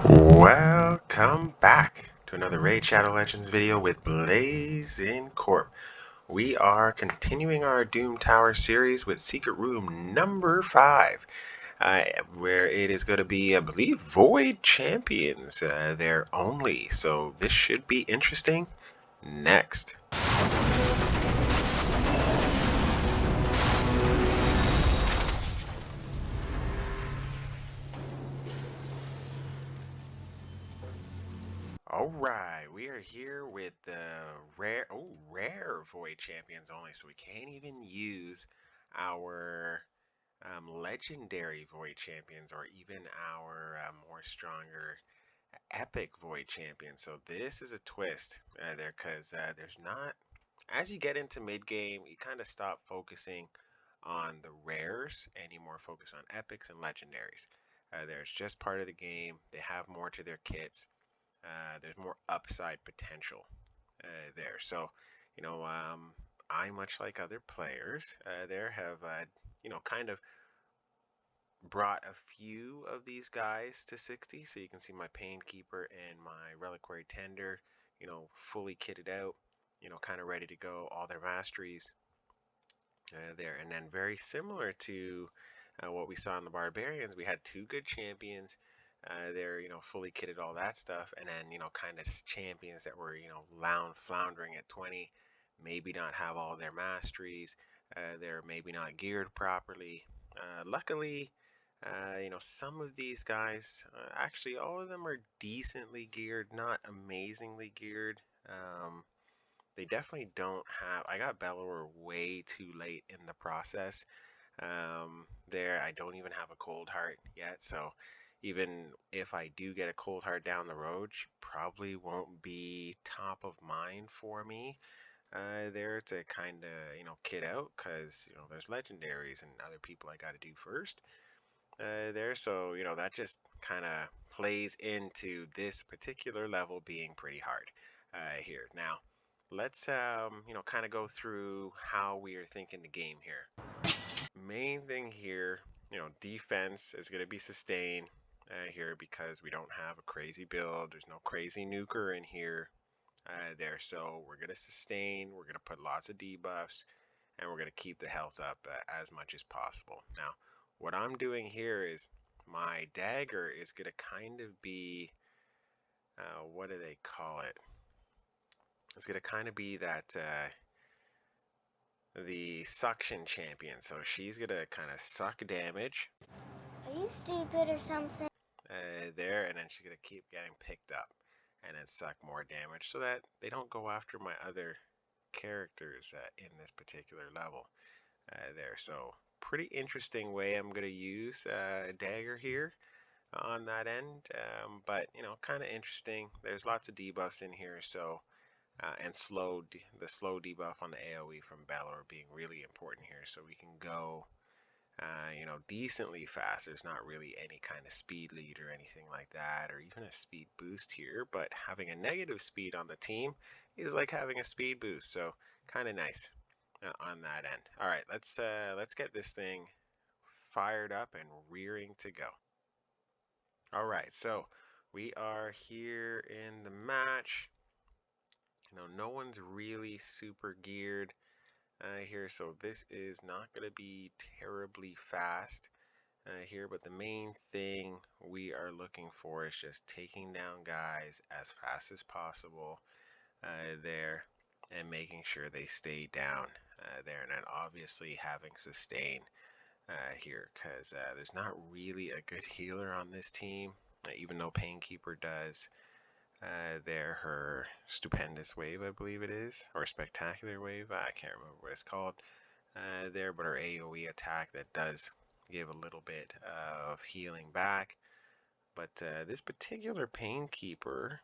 Welcome back to another Raid Shadow Legends video with Blazing Corp. We are continuing our Doom Tower series with Secret Room number 5, where it is going to be, I believe, Void Champions there only. So this should be interesting. Next. Alright, we are here with the rare Void Champions only, so we can't even use our legendary Void Champions or even our more stronger epic Void Champions. So this is a twist there, because there's not, as you get into mid game, you kind of stop focusing on the rares and you more focus on epics and legendaries. There's just part of the game. They have more to their kits. There's more upside potential there. So, I, much like other players, there have, kind of brought a few of these guys to 60. So you can see my Painkeeper and my Reliquary Tender, fully kitted out, kind of ready to go, all their masteries there. And then very similar to what we saw in the Barbarians, we had two good champions. They're, fully kitted, all that stuff, and then, kind of champions that were, floundering at 20, maybe not have all their masteries, they're maybe not geared properly. Luckily, some of these guys, actually, all of them are decently geared, not amazingly geared. They definitely don't have. I got Bellower way too late in the process. There, I don't even have a cold heart yet, so even if I do get a cold heart down the road, she probably won't be top of mind for me there to kind of, kid out, because, there's legendaries and other people I got to do first there. So, that just kind of plays into this particular level being pretty hard here. Now, let's, kind of go through how we are thinking the game here. Main thing here, defense is going to be sustained here because we don't have a crazy build. There's no crazy nuker in here there. So we're going to sustain. We're going to put lots of debuffs, and we're going to keep the health up as much as possible. Now, what I'm doing here is my dagger is going to kind of be, what do they call it? It's going to kind of be that the suction champion. So she's going to kind of suck damage. Are you stupid or something? There, and then she's going to keep getting picked up and then suck more damage so that they don't go after my other characters in this particular level there. So pretty interesting way I'm going to use dagger here on that end, but kind of interesting. There's lots of debuffs in here, so and the slow debuff on the AoE from Balor being really important here, so we can go decently fast. There's not really any kind of speed lead or anything like that, or even a speed boost here, but having a negative speed on the team is like having a speed boost, so kind of nice on that end. All right, let's get this thing fired up and rearing to go. All right, so we are here in the match. No one's really super geared here, so this is not going to be terribly fast here, but the main thing we are looking for is just taking down guys as fast as possible there and making sure they stay down there, and then obviously having sustain here, because there's not really a good healer on this team, even though Painkeeper does there her stupendous wave, I believe it is, or spectacular wave, I can't remember what it's called there, but her AoE attack that does give a little bit of healing back. But this particular Painkeeper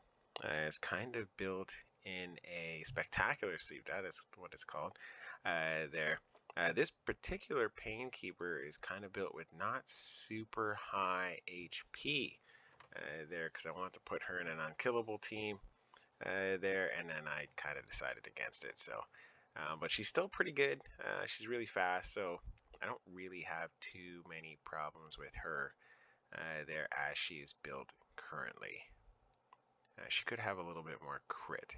is kind of built in a spectacular sleeve. That is what it's called there. This particular Painkeeper is kind of built with not super high HP there, because I want to put her in an unkillable team there, and then I kind of decided against it. So, but she's still pretty good. She's really fast, so I don't really have too many problems with her there as she is built currently. She could have a little bit more crit,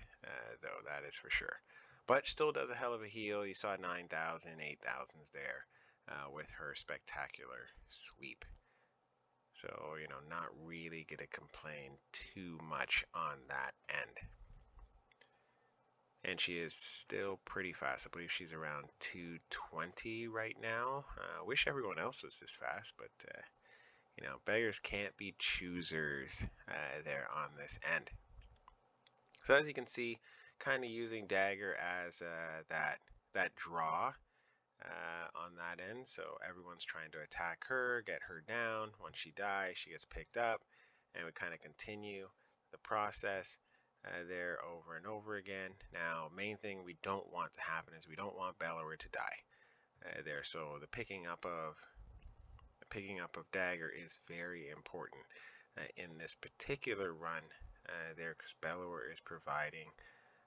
though, that is for sure. But still does a hell of a heal. You saw 9,000, 8,000s there with her spectacular sweep. So, not really going to complain too much on that end. And she is still pretty fast. I believe she's around 220 right now. Wish everyone else was this fast, but, beggars can't be choosers there on this end. So as you can see, kind of using dagger as that draw on that end. So everyone's trying to attack her, get her down. Once she dies, she gets picked up, and we kind of continue the process there over and over again. Now, main thing we don't want to happen is we don't want Bellower to die there. So the picking up of dagger is very important in this particular run there, because Bellower is providing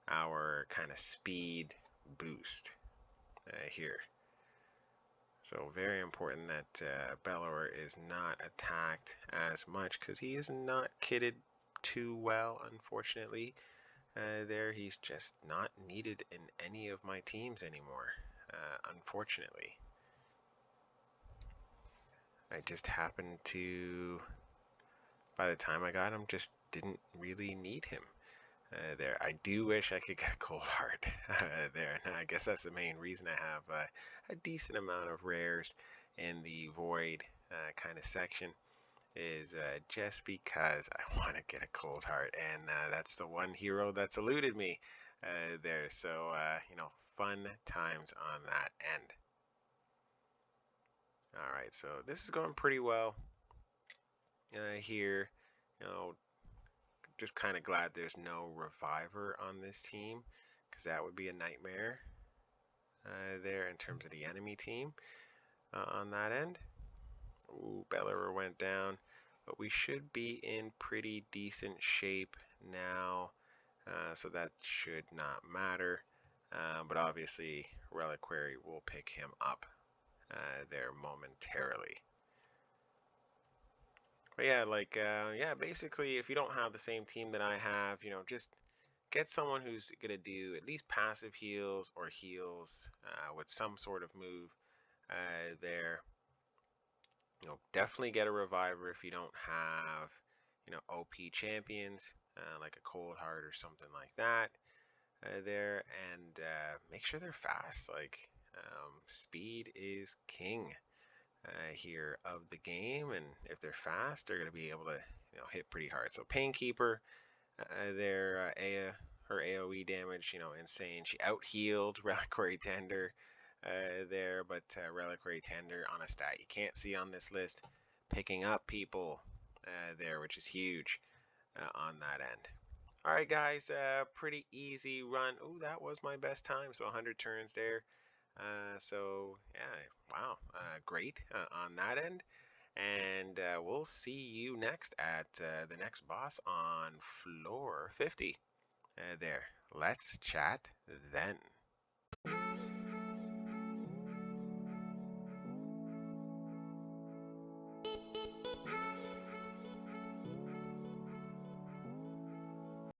our kind of speed boost here. So very important that Bellower is not attacked as much, because he is not kitted too well, unfortunately. There, he's just not needed in any of my teams anymore, unfortunately. I just happened to, by the time I got him, just didn't really need him. There, I do wish I could get Cold Heart there, and I guess that's the main reason I have a decent amount of rares in the Void kind of section, is just because I want to get a Cold Heart, and that's the one hero that's eluded me there. So fun times on that end. All right, so this is going pretty well here. Just kind of glad there's no Reviver on this team, because that would be a nightmare there in terms of the enemy team on that end. Ooh, Bellower went down, but we should be in pretty decent shape now, so that should not matter. But obviously, Reliquary will pick him up there momentarily. But yeah, basically, if you don't have the same team that I have, just get someone who's going to do at least passive heals or heals with some sort of move there. Definitely get a Reviver if you don't have, OP champions like a Cold Heart or something like that there. And make sure they're fast. Speed is king here of the game, and if they're fast, they're going to be able to hit pretty hard. So Painkeeper there, her AoE damage, insane. She out healed Reliquary Tender there, but Reliquary Tender on a stat you can't see on this list, picking up people there, which is huge on that end. All right, guys, pretty easy run. Oh, that was my best time, so 100 turns there. So yeah, wow, great on that end. And we'll see you next at the next boss on floor 50 there. Let's chat then.